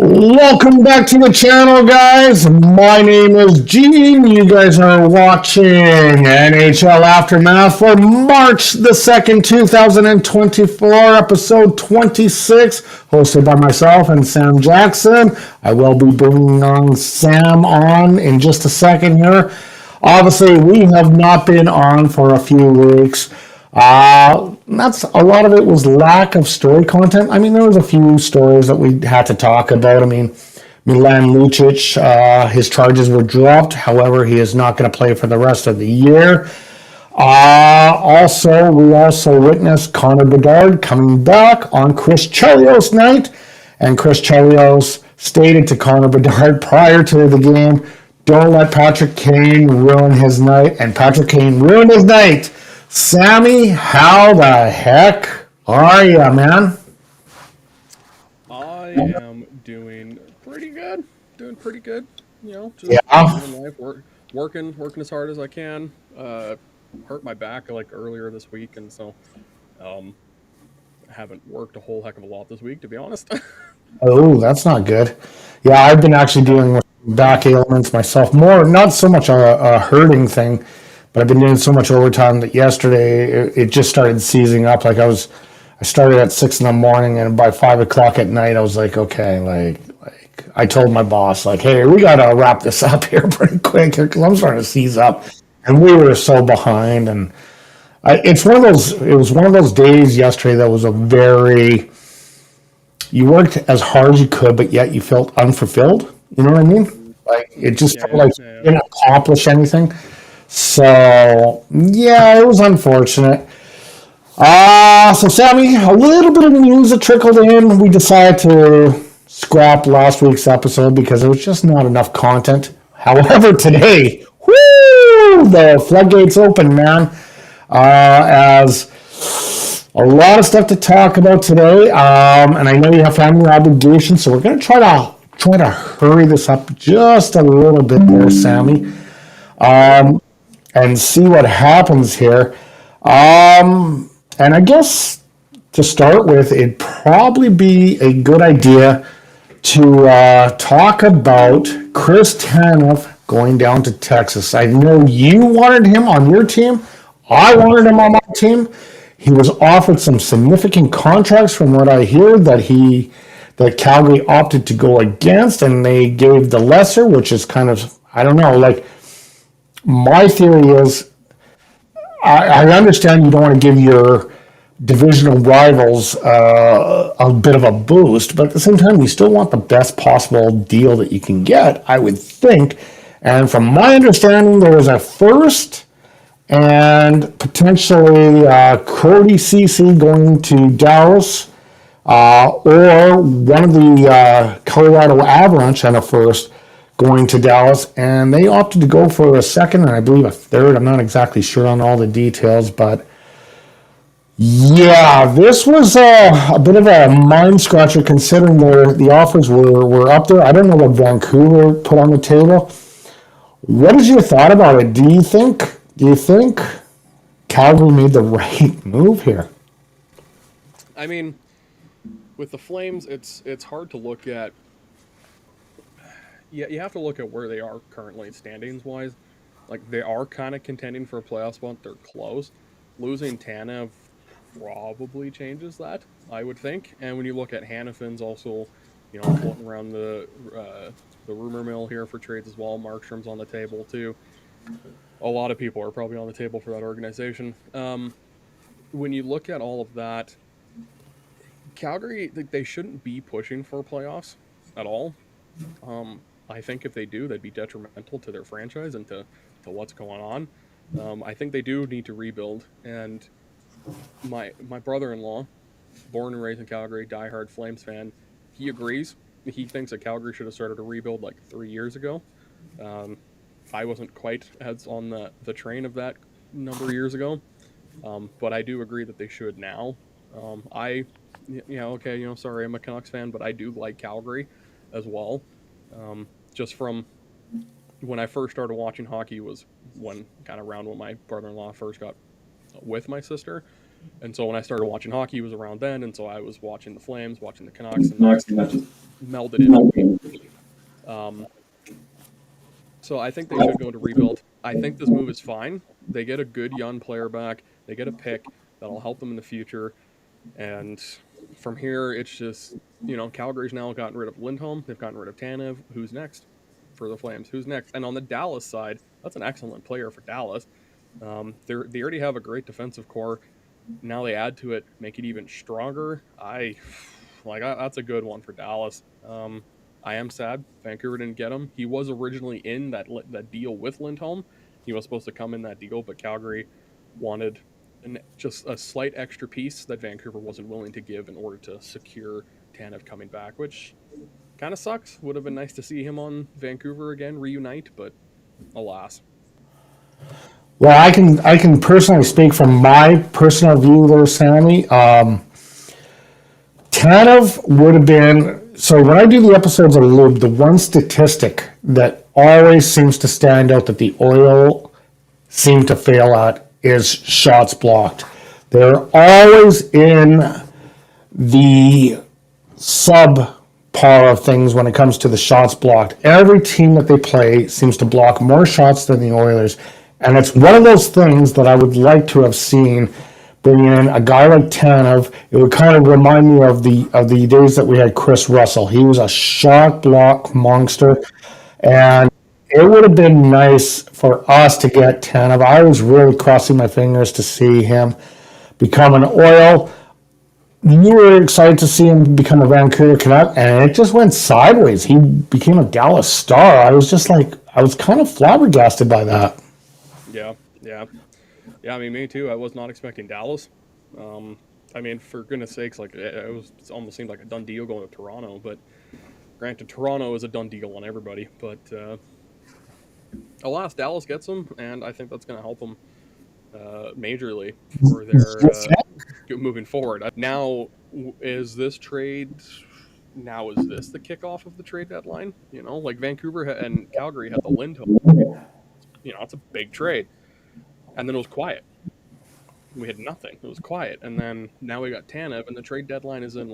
Welcome back to the channel, guys. My name is Gene. You guys are watching NHL Aftermath for March the 2nd, 2024, episode 26, hosted by myself and Sam Jackson. I will be bringing on Sam on in just a second here. Obviously, we have not been on for a few weeks. That's a lot of it was lack of story content. I mean, there was a few stories that we had to talk about. I mean, Milan Lucic, his charges were dropped. However, he is not going to play for the rest of the year. We also witnessed Connor Bedard coming back on Chris Chelios night, and Chris Chelios stated to Connor Bedard prior to the game, "Don't let Patrick Kane ruin his night," and Patrick Kane ruined his night. Sammy, how the heck are you, man? I am doing pretty good. You know, just living life, working as hard as I can. Hurt my back like earlier this week, and so haven't worked a whole heck of a lot this week, to be honest. Oh, that's not good. Yeah, I've been actually dealing with back ailments myself. More, not so much a hurting thing, but I've been doing so much overtime that yesterday it just started seizing up. Like I started at 6 a.m, and by 5 o'clock at night, I was like, okay, like I told my boss, like, hey, we gotta wrap this up here pretty quick here because I'm starting to seize up, and we were so behind. And it was one of those days yesterday that was you worked as hard as you could, but yet you felt unfulfilled. You know what I mean? Like it just felt like you didn't accomplish anything. So, yeah, it was unfortunate. So Sammy, a little bit of news that trickled in. We decided to scrap last week's episode because there was just not enough content. However, today, the floodgates open, man. As a lot of stuff to talk about today. And I know you have family obligations, so we're going to try to hurry this up just a little bit there, Sammy. And see what happens here. And I guess to start with, it'd probably be a good idea to talk about Chris Tanev going down to Texas. I know you wanted him on your team. I wanted him on my team. He was offered some significant contracts from what I hear that Calgary opted to go against, and they gave the lesser, which is kind of, I don't know, like, my theory is, I understand you don't want to give your divisional rivals a bit of a boost, but at the same time, you still want the best possible deal that you can get, I would think. And from my understanding, there is a first and potentially Cody Ceci going to Dallas, or one of the Colorado Avalanche and a first going to Dallas, and they opted to go for a second and I believe a third. I'm not exactly sure on all the details, but yeah, this was a bit of a mind scratcher considering the offers were up there. I don't know what Vancouver put on the table. What is your thought about it? Do you think Calgary made the right move here? I mean, with the Flames, it's hard to look at. Yeah, you have to look at where they are currently standings-wise. Like, they are kind of contending for a playoff spot. They're close. Losing Tanev probably changes that, I would think. And when you look at Hannafin's also, floating around the rumor mill here for trades as well. Markstrom's on the table, too. A lot of people are probably on the table for that organization. When you look at all of that, Calgary, they shouldn't be pushing for playoffs at all. I think if they do, that'd be detrimental to their franchise and to what's going on. I think they do need to rebuild, and my brother-in-law, born and raised in Calgary, diehard Flames fan, he agrees. He thinks that Calgary should have started a rebuild like 3 years ago. Um, I wasn't quite as on the train of that number of years ago, but I do agree that they should now. I, okay, sorry, I'm a Canucks fan, but I do like Calgary as well. Just from when I first started watching hockey was when kind of around when my brother-in-law first got with my sister, and so when I started watching hockey, it was around then, and so I was watching the Flames, watching the Canucks, and that just melded into me. Um, so I think they should go to rebuild. I think this move is fine. They get a good young player back. They get a pick that'll help them in the future. And from here, it's just, Calgary's now gotten rid of Lindholm. They've gotten rid of Tanev. Who's next for the Flames? Who's next? And on the Dallas side, that's an excellent player for Dallas. They already have a great defensive core. Now they add to it, make it even stronger. That's a good one for Dallas. I am sad Vancouver didn't get him. He was originally in that deal with Lindholm. He was supposed to come in that deal, but Calgary wanted just a slight extra piece that Vancouver wasn't willing to give in order to secure Tanev coming back, which kind of sucks. Would have been nice to see him on Vancouver again, reunite, but alas. Well, I can personally speak from my personal view there, Sammy. Tanev would have been, so when I do the episodes of Lube, the one statistic that always seems to stand out that the Oil seem to fail at is shots blocked. They're always in the sub par of things when it comes to the shots blocked. Every team that they play seems to block more shots than the Oilers. And it's one of those things that I would like to have seen bring in a guy like Tanev. It would kind of remind me of the days that we had Chris Russell. He was a shot block monster. And it would have been nice for us to get Tanev. I was really crossing my fingers to see him become an Oil. You were excited to see him become a Vancouver Canuck, and it just went sideways. He became a Dallas Star. I was kind of flabbergasted by that. Yeah, yeah. Yeah, I mean, me too. I was not expecting Dallas. For goodness sakes, it almost seemed like a done deal going to Toronto, but granted, Toronto is a done deal on everybody, but alas, Dallas gets them, and I think that's going to help them majorly for their moving forward. Now, is this trade? Now, is this the kickoff of the trade deadline? Vancouver and Calgary had the Lindholm trade. It's a big trade, and then it was quiet. We had nothing. It was quiet, and then now we got Tanev, and the trade deadline is in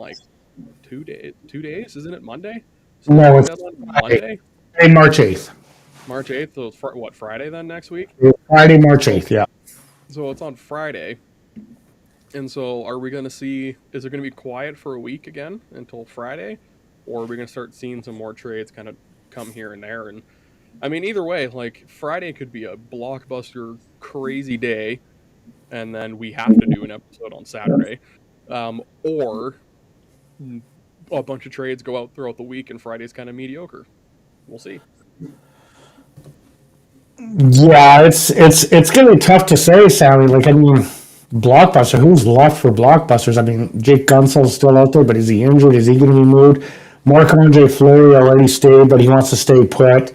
2 days. 2 days, isn't it? Monday? No, it's Monday. March 8th. March 8th. So it's Friday then next week? Friday, March 8th. Yeah. So it's on Friday. And so are we going to see, is it going to be quiet for a week again until Friday? Or are we going to start seeing some more trades kind of come here and there? And either way, Friday could be a blockbuster crazy day. And then we have to do an episode on Saturday. Or a bunch of trades go out throughout the week and Friday's kind of mediocre. We'll see. Yeah, it's gonna be tough to say, Sammy. Blockbuster. Who's left for blockbusters? Jake Gunsell's still out there, but is he injured? Is he going to be moved? Marc-Andre Fleury already stayed, but he wants to stay put.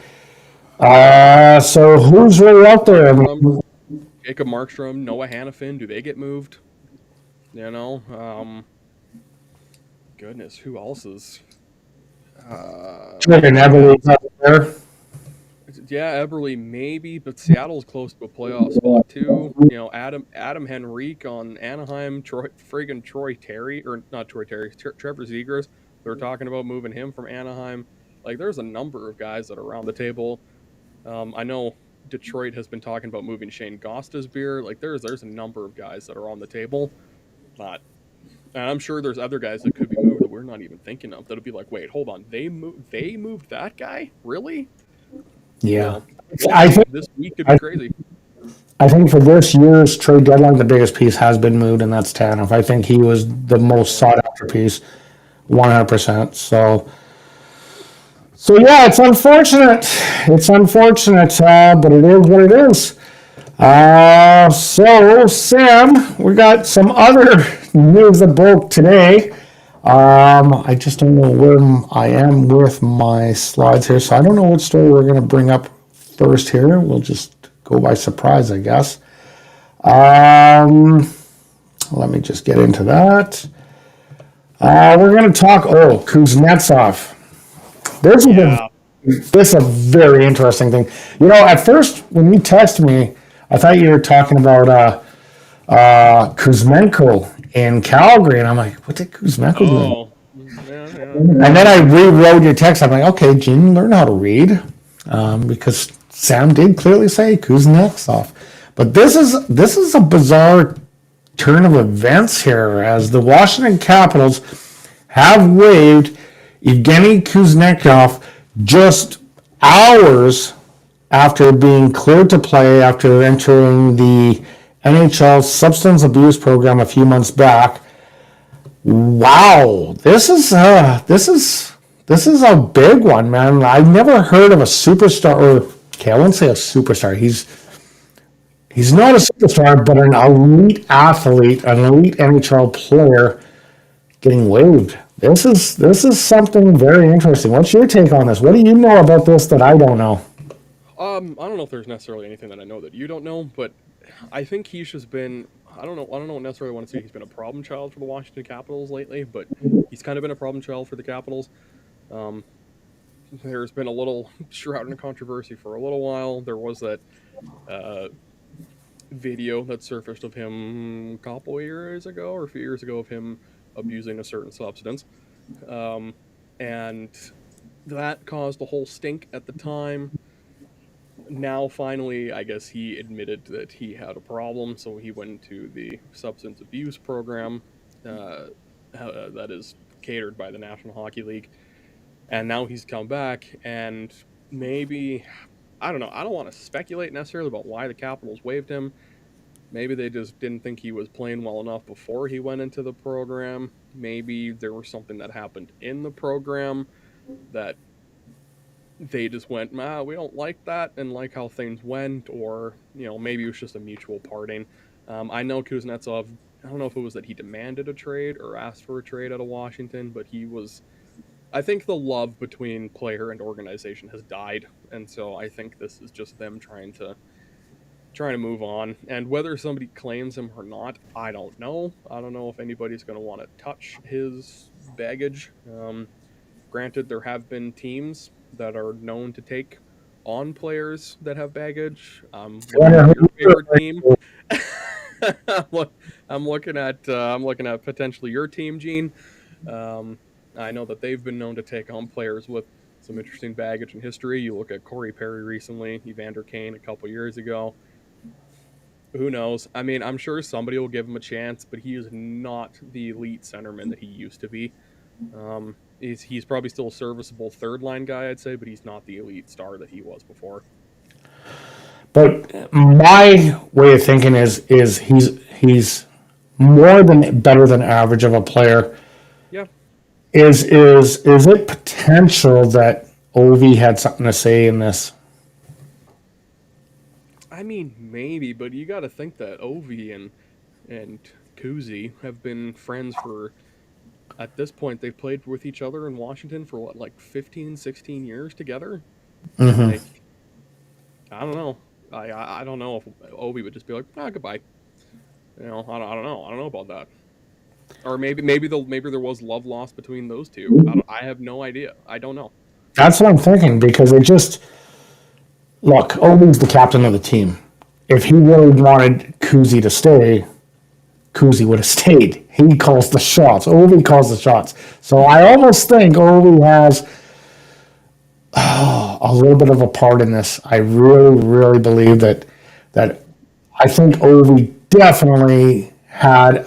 So who's really out there? Jacob Markstrom, Noah Hannafin. Do they get moved? Goodness, who else is? Jordan Eberle's out there. Yeah, Eberle maybe, but Seattle's close to a playoff spot too. Adam Henrique on Anaheim, Troy Terry, or not Troy Terry, Trevor Zegras. They're talking about moving him from Anaheim. There's a number of guys that are around the table. I know Detroit has been talking about moving Shane Gostisbehere. There's a number of guys that are on the table. And I'm sure there's other guys that could be moved that we're not even thinking of. That'll be wait, hold on, they moved that guy? Really? Yeah. I think this week could be crazy. I think for this year's trade deadline, the biggest piece has been moved, and that's Tanev. I think he was the most sought after piece, 100%. So yeah, it's unfortunate. But it is what it is. So Sam, we got some other news that broke today. I just don't know where I am with my slides here, so I don't know what story we're going to bring up first here. We'll just go by surprise, I guess. Let me just get into that. We're going to talk, Kuznetsov. This is a this is a very interesting thing. You know, at first when you texted me, I thought you were talking about Kuzmenko in Calgary, and I'm like, what did Kuzmenko do? Oh, yeah. And then I rewrote your text. I'm like, okay, Gene, learn how to read, because Sam did clearly say Kuznetsov. But this is a bizarre turn of events here, as the Washington Capitals have waived Evgeny Kuznetsov just hours after being cleared to play after entering the NHL substance abuse program a few months back. Wow, this is a big one, man. I've never heard of a superstar, or okay, I won't say a superstar. He's not a superstar, but an elite athlete, an elite NHL player getting waived. This is something very interesting. What's your take on this? What do you know about this that I don't know? I don't know if there's necessarily anything that I know that you don't know, but I think he's just been. I don't know necessarily want to say he's been a problem child for the Washington Capitals lately, but he's kind of been a problem child for the Capitals. Um, there's been a little shrouded in controversy for a little while. There was that video that surfaced of him a couple years ago or a few years ago of him abusing a certain substance. And that caused a whole stink at the time. Now, finally, I guess he admitted that he had a problem, so he went to the substance abuse program that is catered by the National Hockey League. And now he's come back, and maybe, I don't know, I don't want to speculate necessarily about why the Capitals waived him. Maybe they just didn't think he was playing well enough before he went into the program. Maybe there was something that happened in the program that they just went, we don't like that and like how things went, or, maybe it was just a mutual parting. I know Kuznetsov, I don't know if it was that he demanded a trade or asked for a trade out of Washington, but I think the love between player and organization has died, and so I think this is just them trying to move on. And whether somebody claims him or not, I don't know. I don't know if anybody's going to want to touch his baggage. Granted, there have been teams that are known to take on players that have baggage. Looking at your favorite team. I'm looking at potentially your team, Gene. I know that they've been known to take on players with some interesting baggage and history. You look at Corey Perry recently, Evander Kane a couple years ago. Who knows? I mean, I'm sure somebody will give him a chance, but he is not the elite centerman that he used to be. He's probably still a serviceable third line guy, I'd say, but he's not the elite star that he was before. But my way of thinking is he's more than better than average of a player. Yeah. Is it potential that Ovi had something to say in this? I mean, maybe, but you got to think that Ovi and Kuzi have been friends for, at this point, they've played with each other in Washington for what, like 15, 16 years together? Mm-hmm. Like, I don't know. I don't know if Ovi would just be like, goodbye. I don't know. I don't know about that. Or maybe there was love lost between those two. I have no idea. I don't know. That's what I'm thinking, because it just look, Ovi's the captain of the team. If he really wanted Kuzi to stay, Kuzi would have stayed. He calls the shots. Ovi calls the shots. So I almost think Ovi has a little bit of a part in this. I really, really believe that I think Ovi definitely had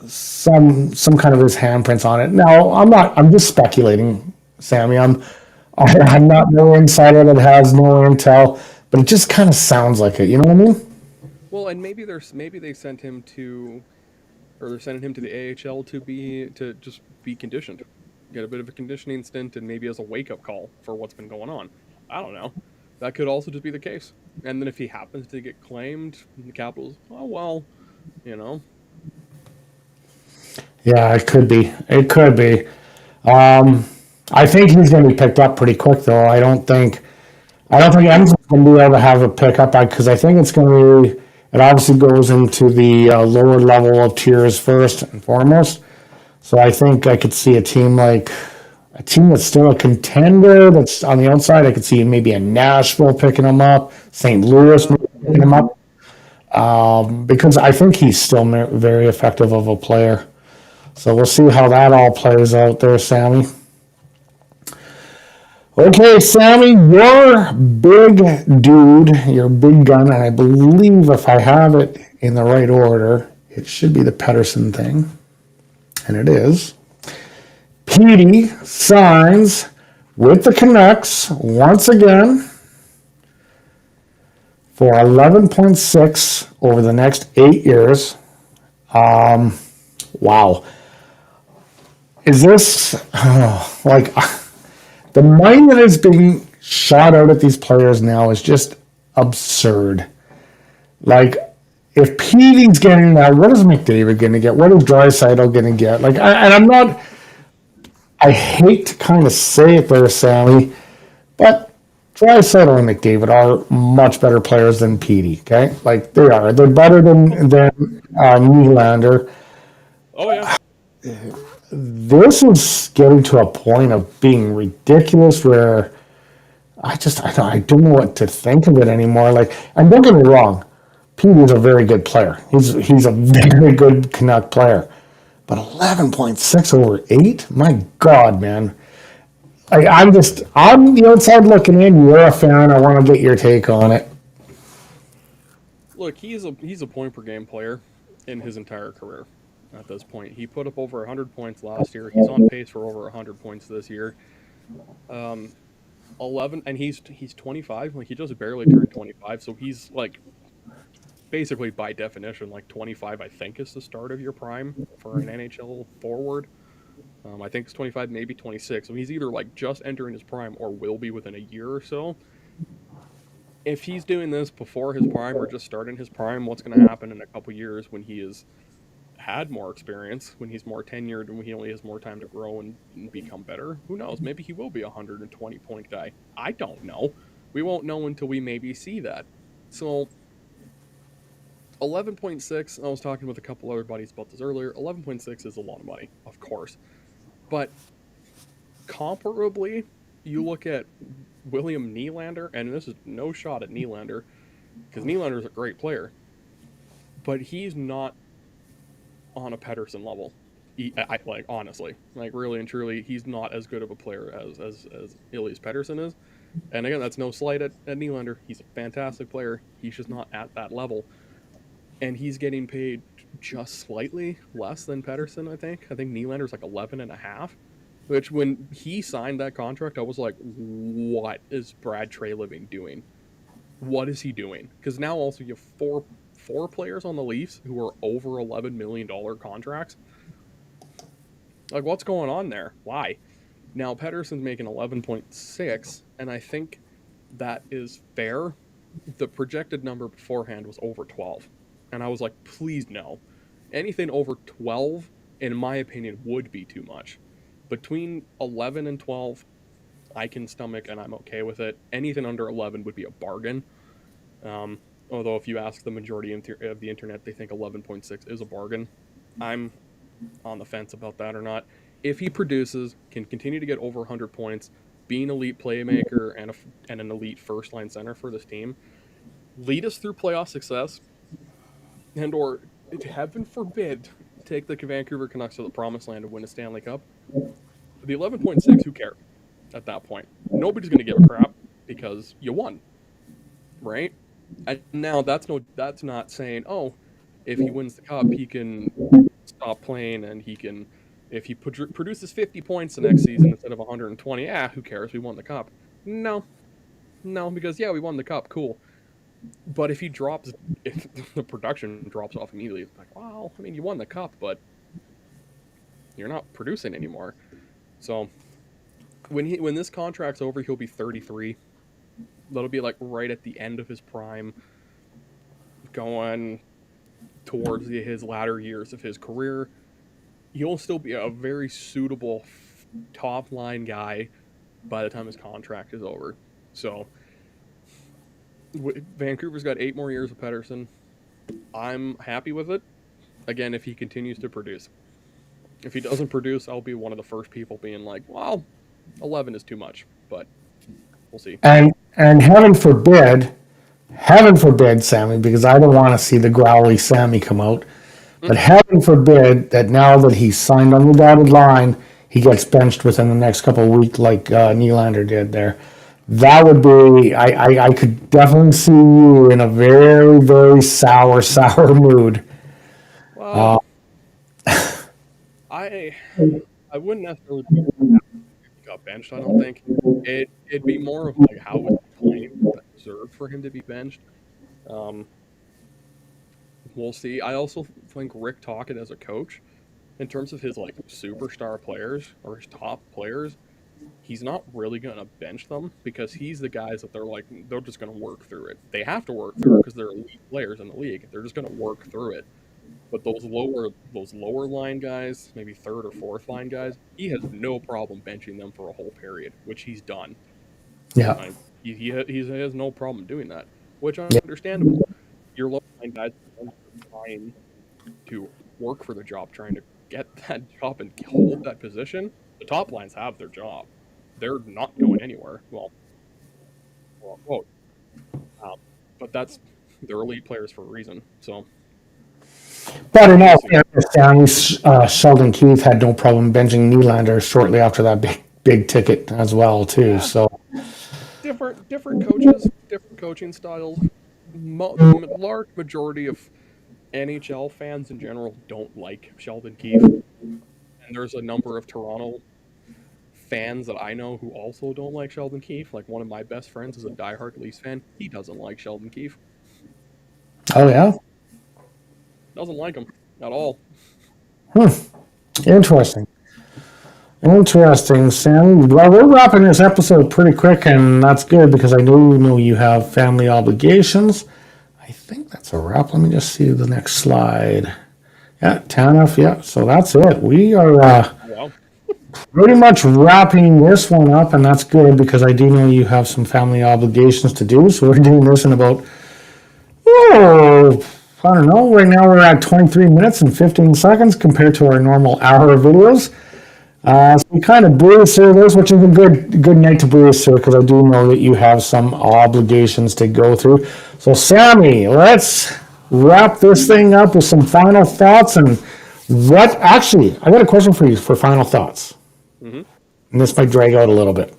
some kind of his handprints on it. Now, I'm just speculating, Sammy. I'm not no insider that has no intel, but it just kind of sounds like it. You know what I mean? Well, and maybe they sent him to, or they're sending him to the AHL to just be conditioned, get a bit of a conditioning stint, and maybe as a wake up call for what's been going on. I don't know. That could also just be the case. And then if he happens to get claimed, the Capitals, oh well, you know. Yeah, it could be. It could be. Um, I think he's going to be picked up pretty quick, though. I don't think Edmonton's going to be able to have a pickup because I think it's going to be. It obviously goes into the lower level of tiers first and foremost. So I think I could see a team that's still a contender that's on the outside. I could see maybe a Nashville picking him up, St. Louis maybe picking him up, because I think he's still very effective of a player. So we'll see how that all plays out there, Sammy. Okay, Sammy, your big dude, your big gun, and I believe if I have it in the right order, it should be the Pedersen thing, and it is. Petey signs with the Canucks once again for 11.6 over the next 8 years. Wow. Is this like the money that is being shot out at these players now is just absurd. Like, if Petey's getting that, what is McDavid going to get? What is Draisaitl going to get? Like, and I'm not. I hate to kind of say it there, Sammy, but Draisaitl and McDavid are much better players than Petey. Okay, like they are. They're better than Nylander. Oh yeah. This is getting to a point of being ridiculous where I don't know what to think of it anymore. Like, and don't get me wrong, Petey is a very good player. He's a very good Canuck player. But 11.6 over 8? My God, man. I'm the outside looking in. You're a fan. I want to get your take on it. Look, he's a point per game player in his entire career. At this point, he put up over 100 points last year. He's on pace for over 100 points this year. 11, and he's 25. Like, he just barely turned 25, so he's like basically by definition like 25. I think is the start of your prime for an NHL forward. I think it's 25, maybe 26. So he's either like just entering his prime or will be within a year or so. If he's doing this before his prime or just starting his prime, what's going to happen in a couple years when he has had more experience, when he's more tenured, and when he only has more time to grow and become better? Who knows? Maybe he will be a 120 point guy. I don't know. We won't know until we maybe see that. So 11.6, I was talking with a couple other buddies about this earlier. 11.6 is a lot of money, of course. But comparably, you look at William Nylander, and this is no shot at Nylander, because Nylander is a great player, but he's not on a Pedersen level. Like, honestly, like, really and truly, he's not as good of a player as Elias Pettersson is. And again, that's no slight at Nylander. He's a fantastic player. He's just not at that level. And he's getting paid just slightly less than Pettersson, I think. I think Nylander's like 11 and a half, which when he signed that contract, I was like, what is Brad Treliving doing? What is he doing? Because now also you have four players on the Leafs who are over $11 million contracts. Like, what's going on there? Why? Now, Pettersson's making 11.6, and I think that is fair. The projected number beforehand was over 12. And I was like, please no. Anything over 12, in my opinion, would be too much. Between 11 and 12, I can stomach and I'm okay with it. Anything under 11 would be a bargain. Although if you ask the majority of the internet, they think 11.6 is a bargain. I'm on the fence about that or not. If he produces, can continue to get over 100 points, be an elite playmaker and an elite first-line center for this team, lead us through playoff success, and or, heaven forbid, take the Vancouver Canucks to the promised land and win a Stanley Cup, the 11.6, who cares at that point? Nobody's going to give a crap because you won, right? And now that's not saying, oh, if he wins the Cup, he can stop playing and he can, if he produces 50 points the next season instead of 120, who cares? We won the Cup. No, because we won the Cup, cool. But if the production drops off immediately, it's like, well, I mean, you won the Cup, but you're not producing anymore. So when this contract's over, he'll be 33. that'll be like right at the end of his prime, going towards his latter years of his career. He'll still be a very suitable top line guy by the time his contract is over. So Vancouver's got 8 more years of Pettersson. I'm happy with it. Again, if he continues to produce. If he doesn't produce, I'll be one of the first people being like, well, 11 is too much, but we'll see. And heaven forbid, Sammy, because I don't want to see the growly Sammy come out. But heaven forbid that now that he's signed on the dotted line, he gets benched within the next couple of weeks, like Nylander did there. That would be, I could definitely see you in a very, very sour mood. Well, I wouldn't necessarily be happy if he got benched. I don't think it'd be more of like how was he playing that deserved for him to be benched. Um, we'll see. I also think Rick Tocchet as a coach, in terms of his like superstar players or his top players, he's not really gonna bench them because he's the guys that they're just gonna work through it. They have to work through it because they're elite players in the league. They're just gonna work through it. But those lower line guys, maybe third or fourth line guys, he has no problem benching them for a whole period, which he's done. Yeah. He has no problem doing that, which is understandable. Your lower line guys are trying to work for the job, trying to get that job and hold that position. The top lines have their job; they're not going anywhere. Well, quote. But they're elite players for a reason. So. But in all fairness, Sheldon Keefe had no problem benching Nylander shortly after that big ticket as well too. Yeah. So different coaches, different coaching styles. The large majority of NHL fans in general don't like Sheldon Keefe, and there's a number of Toronto fans that I know who also don't like Sheldon Keefe. Like one of my best friends is a diehard Leafs fan. He doesn't like Sheldon Keefe. Oh yeah. Doesn't like him at all. Interesting. Interesting, Sam. Well, we're wrapping this episode pretty quick, and that's good because I know you have family obligations. I think that's a wrap. Let me just see the next slide. Yeah, TANF, yeah. So that's it. We are pretty much wrapping this one up, and that's good because I do know you have some family obligations to do. So we're doing this in about, I don't know. Right now we're at 23 minutes and 15 seconds compared to our normal hour of videos. So we kind of breeze through this, which is a good night to breeze through because I do know that you have some obligations to go through. So Sammy, let's wrap this thing up with some final thoughts. And actually, I got a question for you for final thoughts. And this might drag out a little bit.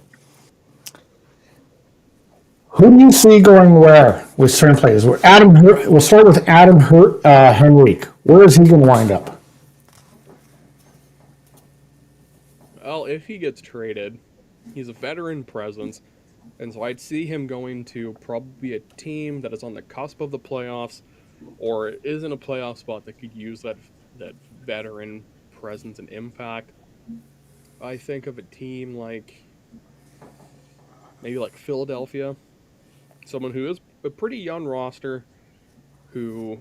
Who do you see going where with certain players? We'll start with Adam Henrique. Where is he going to wind up? Well, if he gets traded, he's a veteran presence, and so I'd see him going to probably a team that is on the cusp of the playoffs, or is in a playoff spot that could use that veteran presence and impact. I think of a team like maybe like Philadelphia, someone who is a pretty young roster, who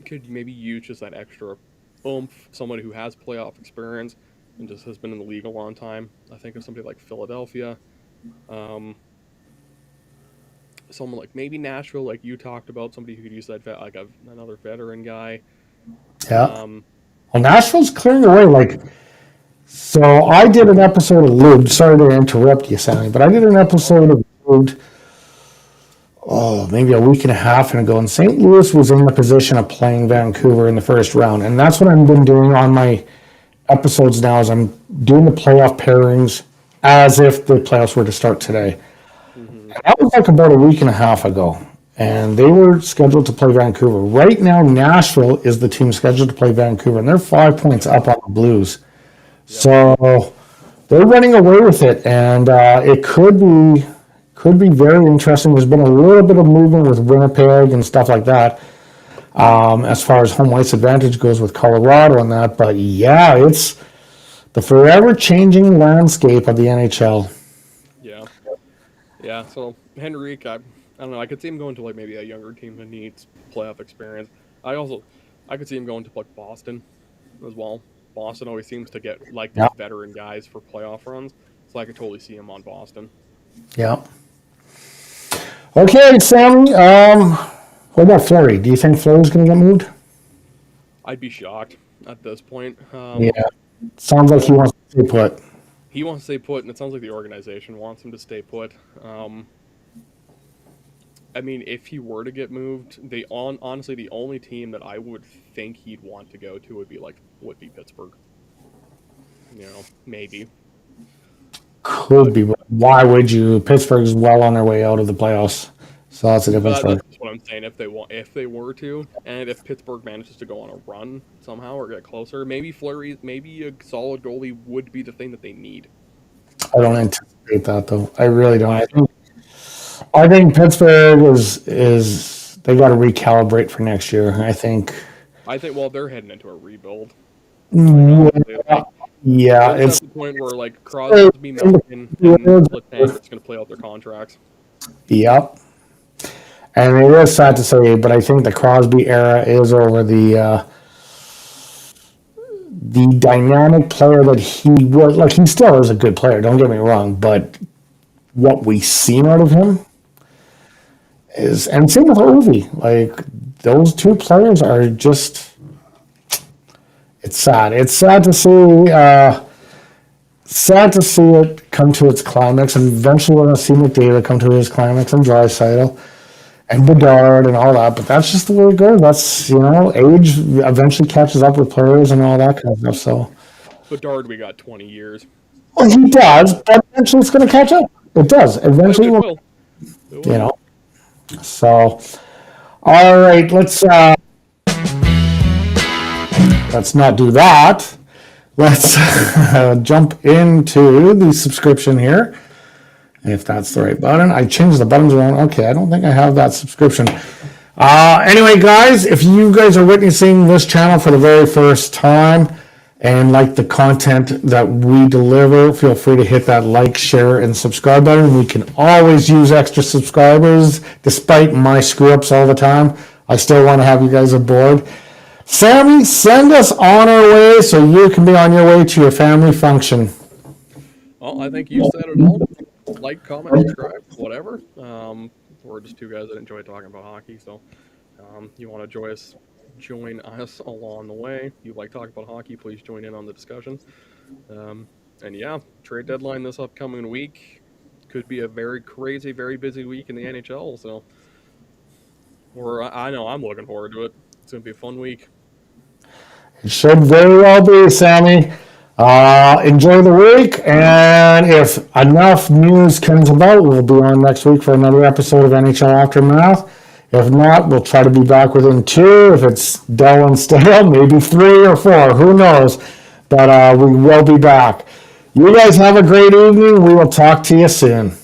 could maybe use just that extra oomph, someone who has playoff experience and just has been in the league a long time. I think of somebody like Philadelphia. Someone like maybe Nashville, like you talked about, somebody who could use that, like another veteran guy. Yeah. Well, Nashville's clearing the way. So I did an episode of Lubed. Sorry to interrupt you, Sammy, but I did an episode of Lubed, maybe a week and a half ago, and St. Louis was in the position of playing Vancouver in the first round. And that's what I've been doing on my episodes now is I'm doing the playoff pairings as if the playoffs were to start today. And that was like about a week and a half ago. And they were scheduled to play Vancouver. Right now, Nashville is the team scheduled to play Vancouver, and they're 5 points up on the Blues. So they're running away with it, and it could be very interesting. There's been a little bit of movement with Winnipeg and stuff like that, as far as home ice advantage goes with Colorado and that. But yeah, it's the forever changing landscape of the NHL. Yeah. So Henrique, I don't know. I could see him going to like maybe a younger team that needs playoff experience. I could see him going to like Boston as well. Boston always seems to get like Yeah, these veteran guys for playoff runs, so I could totally see him on Boston. yeah. Okay, Sammy. What about Fleury? Do you think Fleury's going to get moved? I'd be shocked at this point. Yeah. Sounds like he wants to stay put. He wants to stay put, and it sounds like the organization wants him to stay put. I mean, if he were to get moved, honestly the only team that I would think he'd want to go to would be Pittsburgh. Maybe. Could be, but why would you? Pittsburgh's well on their way out of the playoffs, so that's a different story. That's what I'm saying. If they were to, and if Pittsburgh manages to go on a run somehow or get closer, maybe maybe a solid goalie would be the thing that they need. I don't anticipate that though. I really don't. I think Pittsburgh is they got to recalibrate for next year. I think. Well, they're heading into a rebuild. Yeah, it's at the point where like Crosby, Malkin, and Letang just going to play out their contracts. Yep. And it is sad to say, but I think the Crosby era is over. The dynamic player that he was, like he still is a good player. Don't get me wrong, but what we've seen out of him is, and same with Ovi. Like those two players are just. It's sad. It's sad to see. Sad to see it come to its climax, and eventually we're going to see McDavid come to his climax, and Draisaitl, and Bedard, and all that. But that's just the way it goes. That's age eventually catches up with players and all that kind of stuff. So Bedard, we got 20 years. Well, he does, but eventually it's going to catch up. It does. Eventually, it will. So, all right, let's not do that. Let's jump into the subscription here. If that's the right button. I changed the buttons around. Okay, I don't think I have that subscription. Anyway, guys, if you guys are witnessing this channel for the very first time and like the content that we deliver, feel free to hit that like, share, and subscribe button. We can always use extra subscribers. Despite my screw-ups all the time, I still want to have you guys aboard. Sammy, send us on our way so you can be on your way to your family function. Well, I think you said it all. Like, comment, subscribe, whatever. We're just two guys that enjoy talking about hockey, so you want to join us along the way. If you like talking about hockey, please join in on the discussion. And yeah, trade deadline this upcoming week. Could be a very crazy, very busy week in the NHL, so I know I'm looking forward to it. It's going to be a fun week. It should very well be, Sammy. Enjoy the week, and if enough news comes about, we'll be on next week for another episode of NHL Aftermath. If not, we'll try to be back within 2. If it's dull and stale, maybe 3 or 4. Who knows? But we will be back. You guys have a great evening. We will talk to you soon.